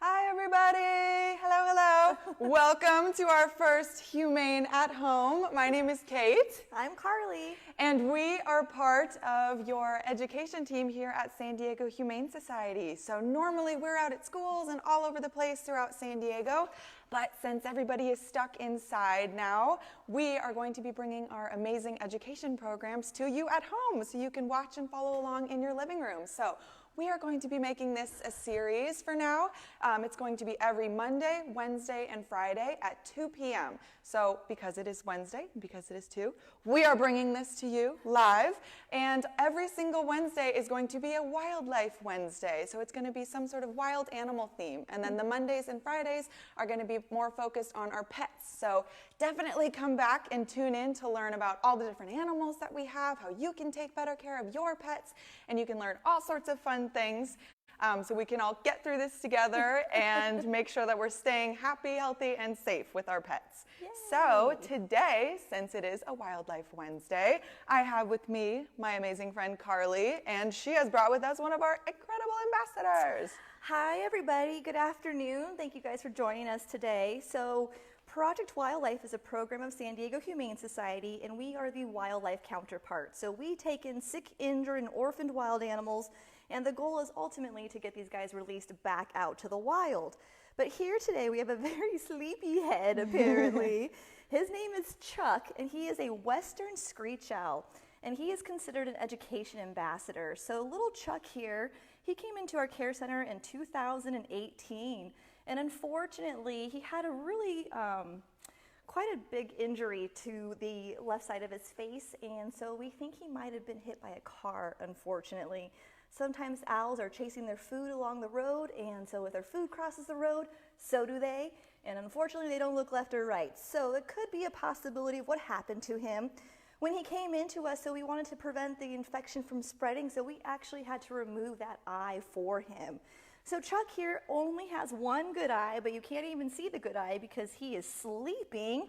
Hi everybody! Hello, hello! Welcome to our first Humane at Home. My name is Kate. I'm Carly. And we are part of your education team here at San Diego Humane Society. So normally we're out at schools and all over the place throughout San Diego, but since everybody is stuck inside now, we are going to be bringing our amazing education programs to you at home so you can watch and follow along in your living room. So we are going to be making this a series for now. It's going to be every Monday, Wednesday, and Friday at 2 p.m. So because it is Wednesday, because it is 2, we are bringing this to you live. And every single Wednesday is going to be a Wildlife Wednesday. So it's going to be some sort of wild animal theme. And then the Mondays and Fridays are going to be more focused on our pets. So definitely come back and tune in to learn about all the different animals that we have, how you can take better care of your pets, and you can learn all sorts of fun things. So we can all get through this together and make sure that we're staying happy, healthy, and safe with our pets. Yay. So today, since it is a Wildlife Wednesday, I have with me my amazing friend Carly, and she has brought with us one of our incredible ambassadors. Hi everybody, good afternoon. Thank you guys for joining us today. So Project Wildlife is a program of San Diego Humane Society, and we are the wildlife counterpart. So we take in sick, injured, and orphaned wild animals, and the goal is ultimately to get these guys released back out to the wild. But here today we have a very sleepy head, apparently. His name is Chuck, and he is a Western Screech owl, and he is considered an education ambassador. So little Chuck here, he came into our care center in 2018, and unfortunately he had a really quite a big injury to the left side of his face, and so we think he might have been hit by a car, unfortunately. Sometimes owls are chasing their food along the road, and so if their food crosses the road, so do they, and unfortunately they don't look left or right. So it could be a possibility of what happened to him when he came into us. So we wanted to prevent the infection from spreading, so we actually had to remove that eye for him. So Chuck here only has one good eye, but you can't even see the good eye because he is sleeping,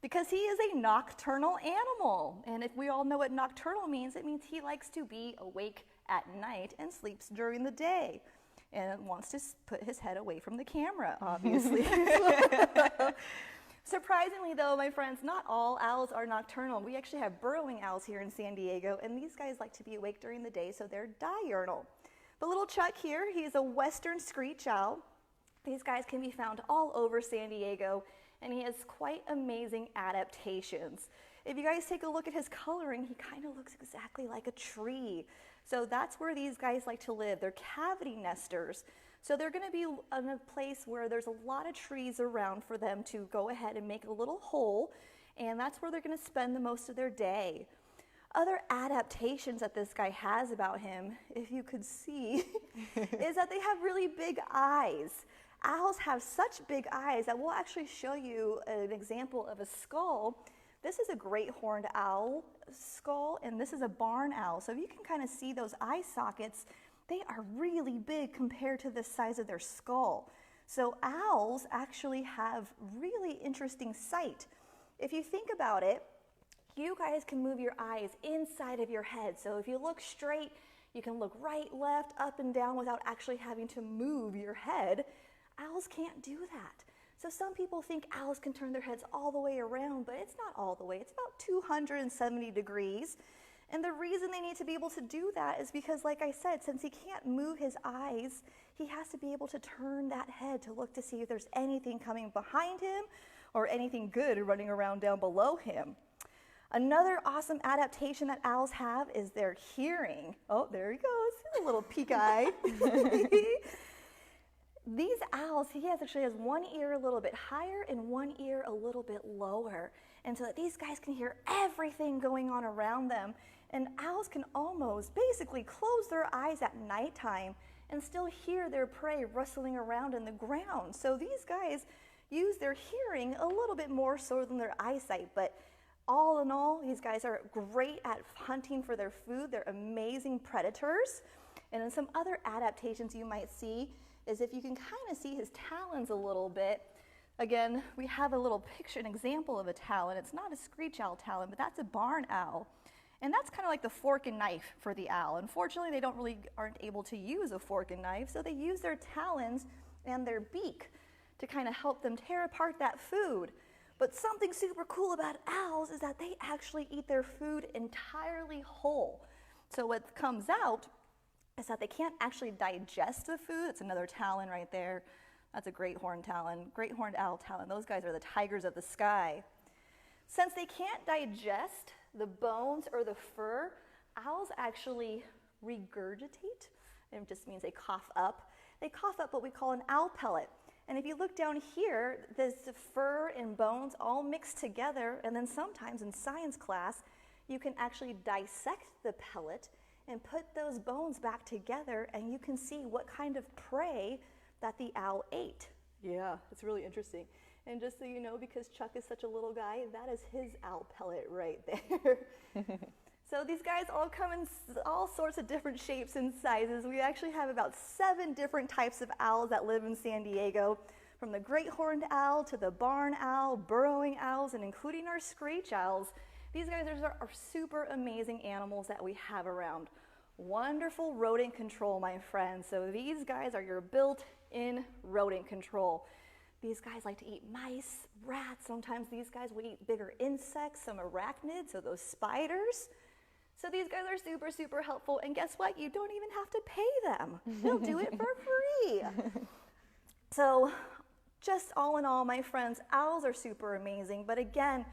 because he is a nocturnal animal. And if we all know what nocturnal means, it means he likes to be awake at night and sleeps during the day and wants to put his head away from the camera, obviously. Surprisingly though, my friends, not all owls are nocturnal. We actually have burrowing owls here in San Diego, and these guys like to be awake during the day, so they're diurnal. But little Chuck here, he is a Western Screech owl. These guys can be found all over San Diego, and he has quite amazing adaptations. If you guys take a look at his coloring, he kind of looks exactly like a tree. So that's where these guys like to live. They're cavity nesters. So they're going to be in a place where there's a lot of trees around for them to go ahead and make a little hole, and that's where they're going to spend the most of their day. Other adaptations that this guy has about him, if you could see, is that they have really big eyes. Owls have such big eyes that we'll actually show you an example of a skull. This is a great horned owl skull, and this is a barn owl. So you can kind of see those eye sockets. They are really big compared to the size of their skull. So owls actually have really interesting sight. If you think about it, you guys can move your eyes inside of your head. So if you look straight, you can look right, left, up, and down without actually having to move your head. Owls can't do that. So some people think owls can turn their heads all the way around, but it's not all the way. It's about 270 degrees. And the reason they need to be able to do that is because, like I said, since he can't move his eyes, he has to be able to turn that head to look to see if there's anything coming behind him or anything good running around down below him. Another awesome adaptation that owls have is their hearing. Oh, there he goes, a little peek eye. These owls, he actually has one ear a little bit higher and one ear a little bit lower. And so that these guys can hear everything going on around them. And owls can almost basically close their eyes at nighttime and still hear their prey rustling around in the ground. So these guys use their hearing a little bit more so than their eyesight. But all in all, these guys are great at hunting for their food. They're amazing predators. And then some other adaptations you might see is if you can kind of see his talons a little bit. Again, we have a little picture, an example of a talon. It's not a screech owl talon, but that's a barn owl. And that's kind of like the fork and knife for the owl. Unfortunately, they aren't able to use a fork and knife, so they use their talons and their beak to kind of help them tear apart that food. But something super cool about owls is that they actually eat their food entirely whole. So what comes out is that they can't actually digest the food. It's another talon right there. That's a great horned owl talon. Those guys are the tigers of the sky. Since they can't digest the bones or the fur, owls actually regurgitate. It just means they cough up. They cough up what we call an owl pellet. And if you look down here, there's the fur and bones all mixed together, and then sometimes in science class, you can actually dissect the pellet and put those bones back together, and you can see what kind of prey that the owl ate. Yeah, it's really interesting. And just so you know, because Chuck is such a little guy, that is his owl pellet right there. So these guys all come in all sorts of different shapes and sizes. We actually have about 7 different types of owls that live in San Diego, from the great horned owl to the barn owl, burrowing owls, and including our screech owls. These guys are super amazing animals that we have around. Wonderful rodent control, my friends. So these guys are your built-in rodent control. These guys like to eat mice, rats. Sometimes these guys will eat bigger insects, some arachnids, so those spiders. So these guys are super, super helpful. And guess what? You don't even have to pay them. They'll do it for free. So just all in all, my friends, owls are super amazing. But again,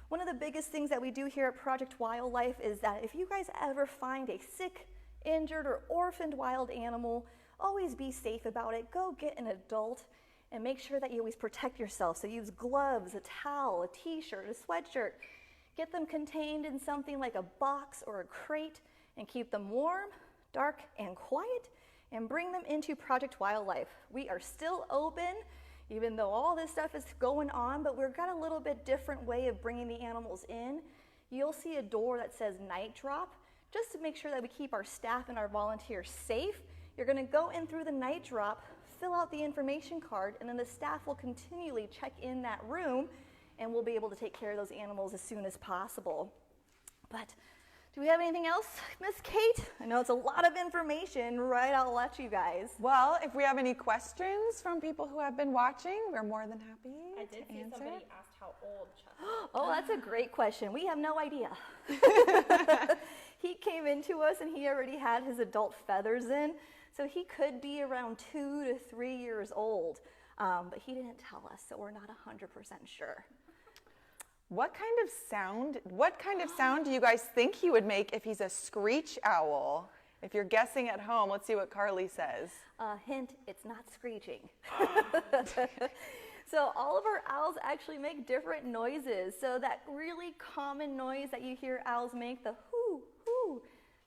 one of the biggest things that we do here at Project Wildlife is that if you guys ever find a sick, injured, or orphaned wild animal, always be safe about it. Go get an adult and make sure that you always protect yourself. So use gloves, a towel, a t-shirt, a sweatshirt. Get them contained in something like a box or a crate and keep them warm, dark, and quiet, and bring them into Project Wildlife. We are still open, even though all this stuff is going on, but we've got a little bit different way of bringing the animals in. You'll see a door that says night drop, just to make sure that we keep our staff and our volunteers safe. You're gonna go in through the night drop, fill out the information card, and then the staff will continually check in that room, and we'll be able to take care of those animals as soon as possible. But do we have anything else, Miss Kate? I know it's a lot of information, right? I'll let you guys. Well, if we have any questions from people who have been watching, we're more than happy I did to see answer. somebody asked how old Chuck is. Oh, that's a great question. We have no idea. He came into us and he already had his adult feathers in, so he could be around 2 to 3 years old, but he didn't tell us, so we're not 100% sure. What kind of sound do you guys think he would make if he's a screech owl? If you're guessing at home, let's see what Carly says. Hint, it's not screeching. So all of our owls actually make different noises. So that really common noise that you hear owls make, the hoo, hoo,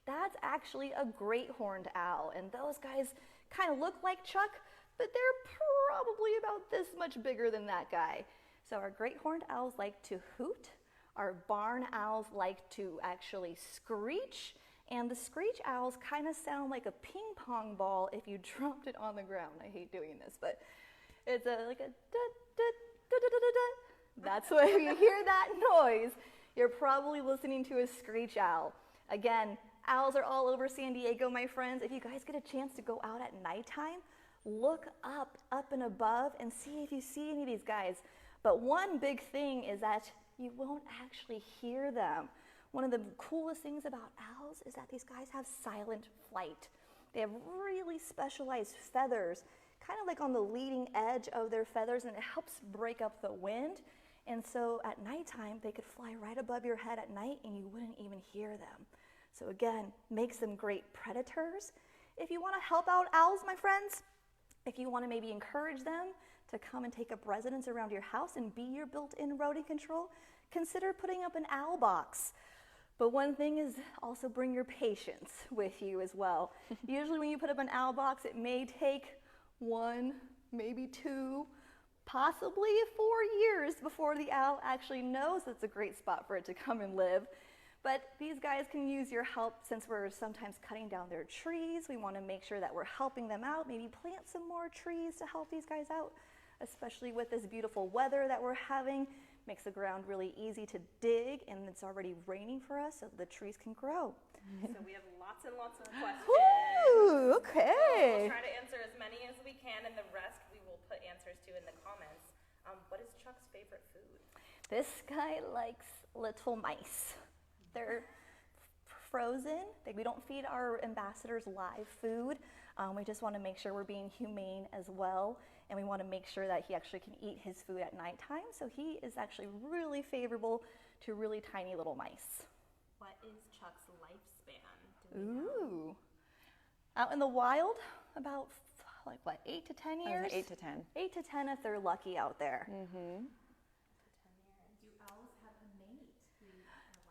that's actually a great horned owl. And those guys kind of look like Chuck, but they're probably about this much bigger than that guy. So our great horned owls like to hoot, our barn owls like to actually screech, and the screech owls kind of sound like a ping pong ball if you dropped it on the ground. I hate doing this, but it's like a da da da da da da da. That's when you hear that noise, you're probably listening to a screech owl. Again, owls are all over San Diego, my friends. If you guys get a chance to go out at nighttime, look up and above and see if you see any of these guys. But one big thing is that you won't actually hear them. One of the coolest things about owls is that these guys have silent flight. They have really specialized feathers, kind of like on the leading edge of their feathers, and it helps break up the wind. And so at nighttime, they could fly right above your head at night and you wouldn't even hear them. So again, makes them great predators. If you want to help out owls, my friends, if you want to maybe encourage them to come and take up residence around your house and be your built-in rodent control, consider putting up an owl box. But one thing is also bring your patience with you as well. Usually when you put up an owl box, it may take 1, maybe 2, possibly 4 years before the owl actually knows it's a great spot for it to come and live. But these guys can use your help since we're sometimes cutting down their trees. We want to make sure that we're helping them out, maybe plant some more trees to help these guys out, especially with this beautiful weather that we're having. makes the ground really easy to dig, and it's already raining for us so the trees can grow. So we have lots and lots of questions. Ooh, So okay. we'll try to answer as many as we can, and the rest we will put answers to in the comments. What is Chuck's favorite food? This guy likes little mice. They're frozen. We don't feed our ambassadors live food. We just want to make sure we're being humane as well, and we want to make sure that he actually can eat his food at nighttime. So he is actually really favorable to really tiny little mice. What is Chuck's lifespan? Do we know? Ooh. Out in the wild, about 8 to 10 years? 8 to 10. 8 to 10 if they're lucky out there. Do owls have a mate?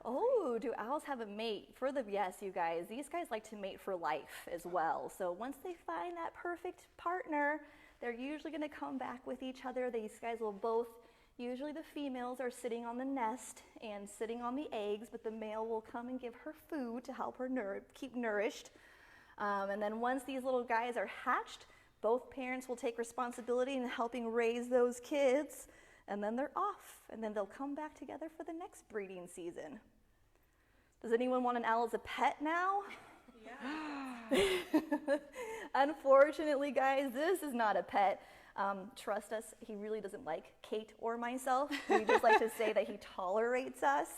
Oh, do owls have a mate? Yes, you guys. These guys like to mate for life as well. So once they find that perfect partner, they're usually going to come back with each other. These guys will both, usually the females are sitting on the nest and sitting on the eggs, but the male will come and give her food to help her keep nourished. And then once these little guys are hatched, both parents will take responsibility in helping raise those kids, and then they're off, and then they'll come back together for the next breeding season. Does anyone want an owl as a pet now? Yeah. Unfortunately, guys, this is not a pet. Trust us, he really doesn't like Kate or myself. We just like to say that he tolerates us.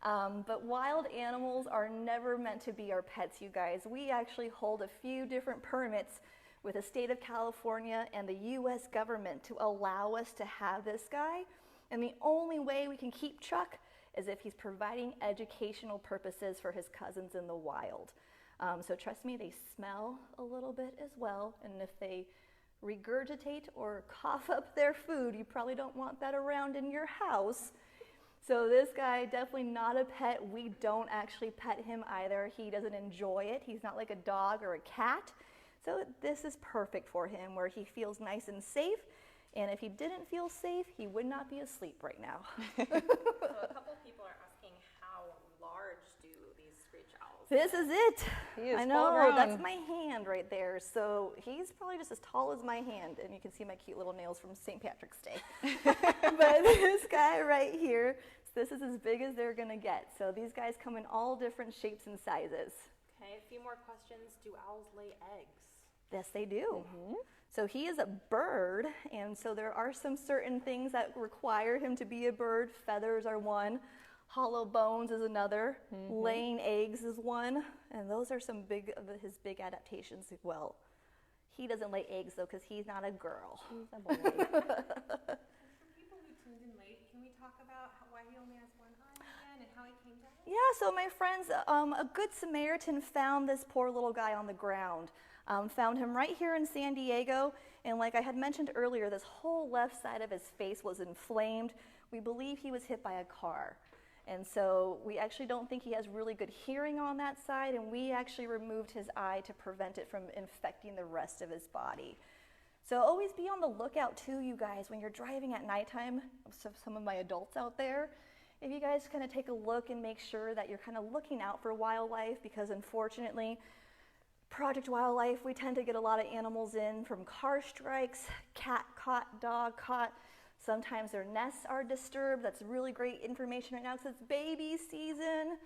But wild animals are never meant to be our pets, you guys. We actually hold a few different permits with the state of California and the U.S. government to allow us to have this guy. And the only way we can keep Chuck is if he's providing educational purposes for his cousins in the wild. So trust me, they smell a little bit as well. And if they regurgitate or cough up their food, you probably don't want that around in your house. So this guy, definitely not a pet. We don't actually pet him either. He doesn't enjoy it. He's not like a dog or a cat. So this is perfect for him, where he feels nice and safe. And if he didn't feel safe, he would not be asleep right now. So a couple people are asking, how large do these Screech owls This is it. He is I know, full-grown. that's my hand right there. So he's probably just as tall as my hand, and you can see my cute little nails from St. Patrick's Day. But this guy right here, this is as big as they're gonna get. So these guys come in all different shapes and sizes. Okay, a few more questions. Do owls lay eggs? Yes, they do. So he is a bird, and so there are some certain things that require him to be a bird. Feathers are one, hollow bones is another, laying eggs is one, and those are some his big adaptations as well. He doesn't lay eggs though, because he's not a girl. He's a boy. For people who tuned in late, can we talk about why he only has one eye again and how he came to us? Yeah, so my friends, a good Samaritan found this poor little guy on the ground. Found him right here in San Diego, and like I had mentioned earlier, this whole left side of his face was inflamed. We believe he was hit by a car. And so we actually don't think he has really good hearing on that side, and we actually removed his eye to prevent it from infecting the rest of his body. So always be on the lookout too, you guys, when you're driving at nighttime. So some of my adults out there, if you guys kind of take a look and make sure that you're kind of looking out for wildlife, because unfortunately, Project Wildlife, we tend to get a lot of animals in from car strikes, cat caught, dog caught. Sometimes their nests are disturbed. That's really great information right now because it's baby season.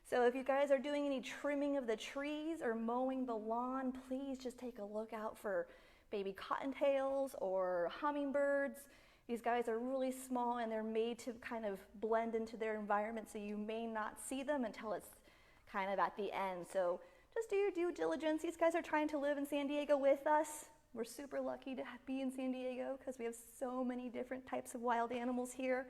So if you guys are doing any trimming of the trees or mowing the lawn, please just take a look out for baby cottontails or hummingbirds. These guys are really small and they're made to kind of blend into their environment, so you may not see them until it's kind of at the end. So just do your due diligence. These guys are trying to live in San Diego with us. We're super lucky to be in San Diego because we have so many different types of wild animals here.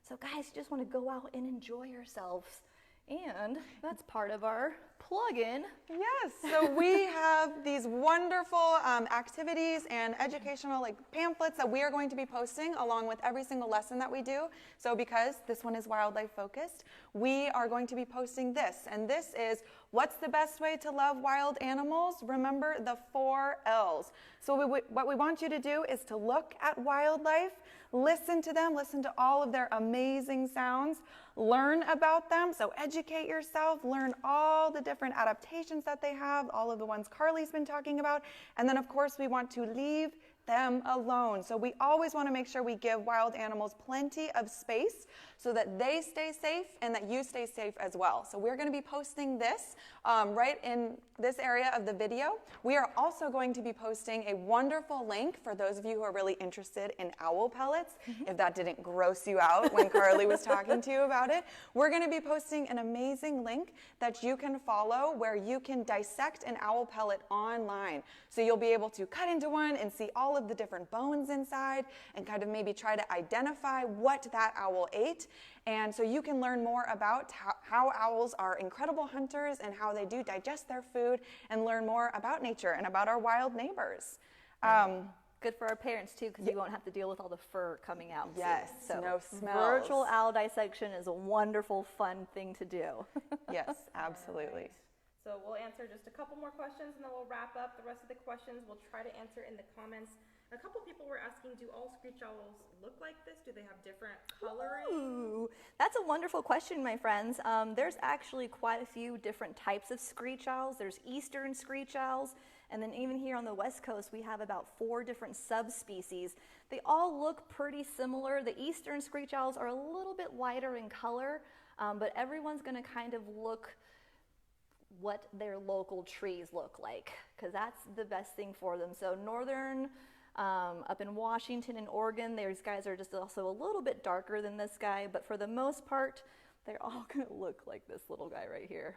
So guys, you just want to go out and enjoy yourselves. And that's part of our plug-in. Yes, so we have these wonderful activities and educational pamphlets that we are going to be posting along with every single lesson that we do. So because this one is wildlife focused, we are going to be posting this. And this is, what's the best way to love wild animals? Remember the 4 L's. So what we want you to do is to look at wildlife, listen to them, listen to all of their amazing sounds, learn about them. So educate yourself, learn all the different adaptations that they have, all of the ones Carly's been talking about. And then of course we want to leave them alone. So we always want to make sure we give wild animals plenty of space so that they stay safe and that you stay safe as well. So we're going to be posting this right in this area of the video. We are also going to be posting a wonderful link for those of you who are really interested in owl pellets. If that didn't gross you out when Carly was talking to you about it, we're going to be posting an amazing link that you can follow where you can dissect an owl pellet online. So you'll be able to cut into one and see all of the different bones inside and kind of maybe try to identify what that owl ate. And so you can learn more about how owls are incredible hunters and how they do digest their food and learn more about nature and about our wild neighbors. Good for our parents too, because you won't have to deal with all the fur coming out. Yes, so no smells. Virtual owl dissection is a wonderful, fun thing to do. Yes, absolutely. So we'll answer just a couple more questions and then we'll wrap up. The rest of the questions we'll try to answer in the comments. A couple people were asking, do all screech owls look like this? Do they have different coloring? Ooh, that's a wonderful question, my friends. There's actually quite a few different types of screech owls. There's eastern screech owls, and then even here on the West Coast, we have about 4 different subspecies. They all look pretty similar. The eastern screech owls are a little bit lighter in color, but everyone's going to kind of look what their local trees look like, because that's the best thing for them. So northern, up in Washington and Oregon, these guys are just also a little bit darker than this guy, but for the most part, they're all going to look like this little guy right here.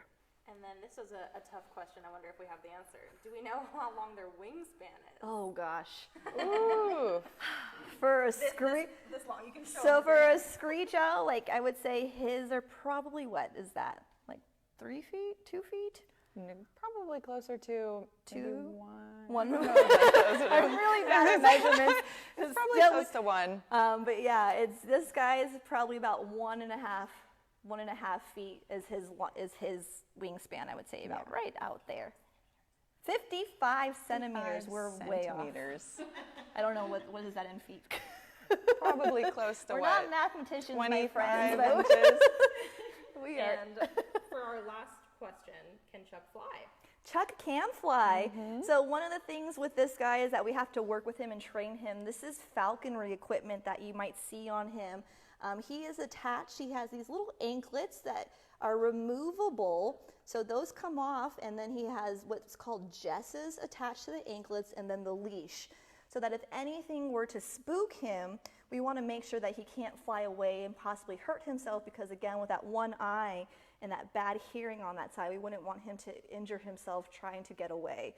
And then this was a tough question. I wonder if we have the answer. Do we know how long their wingspan is? Oh gosh. Ooh. For a screech, This long, you can show so them. for a screech owl, like I would say his are probably, what is that? Like 3 feet, 2 feet? Probably closer to maybe 1. one. I'm really bad at measurements. It's probably close to 1. But yeah, this guy is probably about 1.5 feet is his wingspan. I would say about right out there. 55 centimeters. We're way off. I don't know what is that in feet. Probably close to We're what? not mathematicians, my 25 friends. But inches. we are. And for our last question, can Chuck fly? Chuck can fly. So one of the things with this guy is that we have to work with him and train him. This is falconry equipment that you might see on him. He is attached. He has these little anklets that are removable. So those come off, and then he has what's called jesses attached to the anklets and then the leash. So that if anything were to spook him, we want to make sure that he can't fly away and possibly hurt himself, because again, with that one eye and that bad hearing on that side, we wouldn't want him to injure himself trying to get away.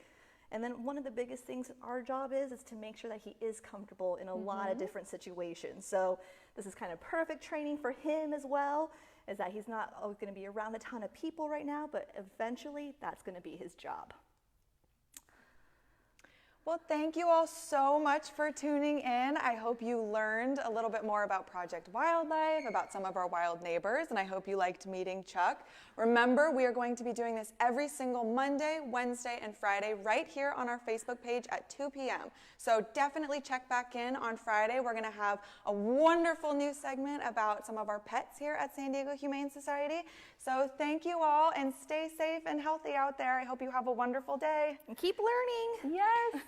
And then one of the biggest things our job is to make sure that he is comfortable in a lot of different situations. So this is kind of perfect training for him as well, is that he's not always going to be around a ton of people right now, but eventually that's going to be his job. Well, thank you all so much for tuning in. I hope you learned a little bit more about Project Wildlife, about some of our wild neighbors, and I hope you liked meeting Chuck. Remember, we are going to be doing this every single Monday, Wednesday, and Friday right here on our Facebook page at 2 p.m. So definitely check back in on Friday. We're going to have a wonderful new segment about some of our pets here at San Diego Humane Society. So thank you all, and stay safe and healthy out there. I hope you have a wonderful day. And keep learning. Yes.